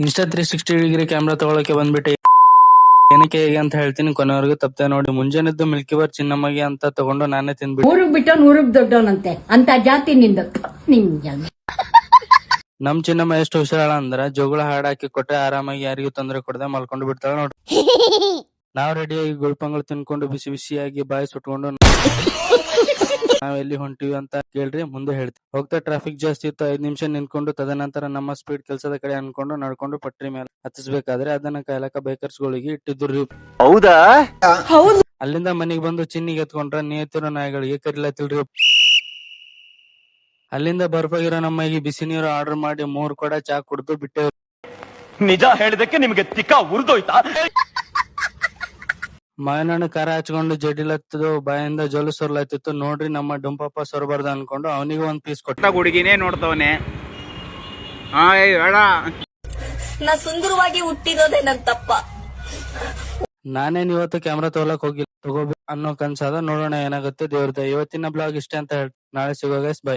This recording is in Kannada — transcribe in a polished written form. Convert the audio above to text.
ಇನ್ಸ್ಟಾ 360 ಡಿಗ್ರಿ ಕ್ಯಾಮ್ರಾ ತಗೊಳಕ್ಕೆ ಬಂದ್ಬಿಟ್ಟೆ. ಏನಕ್ಕೆ ಹೇಗೆ ಅಂತ ಹೇಳ್ತೀನಿ, ಕೊನೆವರೆಗೂ ತಪ್ಪದೆ ನೋಡಿ. ಮುಂಜಾನೆದ್ದು ಮಿಲ್ಕಿ ಬಾರ್ ಚಿನ್ನಮ್ಮಗೆ ಅಂತ ತಗೊಂಡು ನಾನೇ ತಿಂದ್ಬಿಟ್ಟೆ. ಊರಿಗೆ ಬಿಟ್ಟು ನೂರಿಗೆ ದೊಡ್ಡವನಂತೆ ಅಂತ ಜಾತಿ ನಿಂದ ನಿಮ್ಗೆ. ನಮ್ ಚಿನ್ನಮ್ಮ ಎಷ್ಟು ಹುಷಾರ ಅಂದ್ರ ಜೋಗುಳ ಹಾಡಾಕಿ ಕೊಟ್ರೆ ಆರಾಮಾಗಿ ಯಾರಿಗೂ ತೊಂದರೆ ಕೊಡದೆ ಮಲ್ಕೊಂಡು ಬಿಡ್ತಾಳ ನೋಡ್ರಿ. ನಾವ್ ರೆಡಿಯಾಗಿ ಗುಳ್ಪಂಗಳು ತಿನ್ಕೊಂಡು ಬಿಸಿ ಬಿಸಿಯಾಗಿ ಬಾಯಿ ಸುಟ್ಕೊಂಡು ನಾವ್ ಎಲ್ಲಿ ಹೊಂಟಿವಿ ಅಂತ ಕೇಳ್ರಿ, ಮುಂದೆ ಹೇಳ್ತೀವಿ. ಹೋಗ್ತಾ ಟ್ರಾಫಿಕ್ ಜಾಸ್ತಿ ಇತ್ತು, 5 ನಿಮಿಷ ನಿಂತ್ಕೊಂಡು ತದನಂತರ ನಮ್ಮ ಸ್ಪೀಡ್ ಕೆಲಸದ ಕಡೆ ಅನ್ಕೊಂಡು ನಡ್ಕೊಂಡು ಪಟ್ರಿ ಮೇಲೆ ಹತ್ತಿಸ್ಬೇಕಾದ್ರೆ ಅದನ್ನ ಕಾಯಲಕ ಬೈಕರ್ಸ್ ಗಳಿಗೆ ಇಟ್ಟಿದ್ರು. ಹೌದಾ? ಅಲ್ಲಿಂದ ಮನೆಗ್ ಬಂದು ಚಿನ್ನಿಗೆ ಎತ್ಕೊಂಡ್ರ ನೇತಿರೋ ನಾಯಿಗಳಿಗೆ ಕರಿಲತ್ತಿಲ್ರಿ. ಅಲ್ಲಿಂದ ಬರ್ಬಾಗಿರೋ ನಮ್ಮಗೆ ಬಿಸಿ ನೀರು ಆರ್ಡರ್ ಮಾಡಿ 3 ಕೊಡ ಚಾ ಕುಡ್ದು ಬಿಟ್ಟೆವ್ರು. ನಿಜ ಹೇಳಿದಕ್ಕೆ ನಿಮ್ಗೆ ತಿಕ್ಕ ಉರ್ದೋಯ್ತಾ? ಮಾಯನಣ್ಣ ಕಾರ ಹಚ್ಕೊಂಡು ಜಡಿಲತ್ತದು, ಬಾಯಿಂದ ಜೋಲು ಸೊರ್ಲತ್ತಿತ್ತು ನೋಡ್ರಿ. ನಮ್ಮ ಡುಂಪಪ್ಪ ಸೊರಬಾರ್ದು ಅನ್ಕೊಂಡು ಅವನಿಗೆ ಒಂದ್ ಪೀಸ್ ಕೊಟ್ಟ. ಹುಡುಗಿನೇ ನೋಡ್ತವನೆ. ನಾ ಸುಂದರವಾಗಿ ಹುಟ್ಟಿರೋದೇ ನನ್ ತಪ್ಪ. ನಾನೇನ್ ಇವತ್ತು ಕ್ಯಾಮ್ರಾ ತಗೊಳಕ್ ಹೋಗಿಲ್ಲ, ತಗೋಬೇಕು ಅನ್ನೋ ಕನ್ಸಾದ. ನೋಡೋಣ ಏನಾಗುತ್ತೆ ದೇವ್ರದ. ಇವತ್ತಿನ ಬ್ಲಾಗ್ ಇಷ್ಟೇ ಅಂತ ಹೇಳ್ತೀನಿ. ನಾಳೆ ಸಿಗೋ ಗೈಸ್, ಬೈ.